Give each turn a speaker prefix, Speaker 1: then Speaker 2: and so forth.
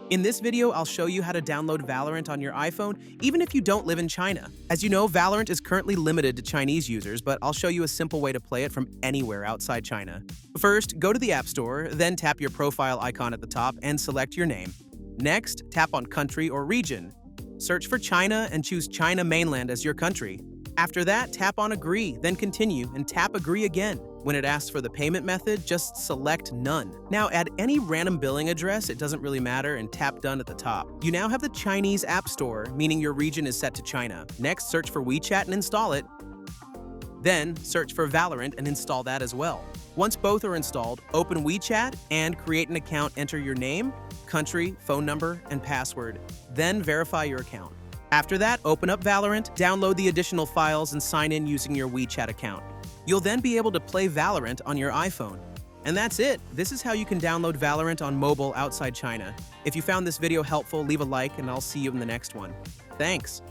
Speaker 1: In this video, I'll show you how to download Valorant on your iPhone, even if you don't live in China. As you know, Valorant is currently limited to Chinese users, but I'll show you a simple way to play it from anywhere outside China. First, go to the App Store, then tap your profile icon at the top and select your name. Next, tap on Country or Region. Search for China and choose China Mainland as your country. After that, tap on Agree, then Continue, and tap Agree again. When it asks for the payment method, just select None. Now add any random billing address, it doesn't really matter, and tap Done at the top. You now have the Chinese App Store, meaning your region is set to China. Next, search for WeChat and install it. Then, search for Valorant and install that as well. Once both are installed, open WeChat and create an account. Enter your name, country, phone number, and password. Then verify your account. After that, open up Valorant, download the additional files, and sign in using your WeChat account. You'll then be able to play Valorant on your iPhone. And that's it. This is how you can download Valorant on mobile outside China. If you found this video helpful, leave a like, and I'll see you in the next one. Thanks.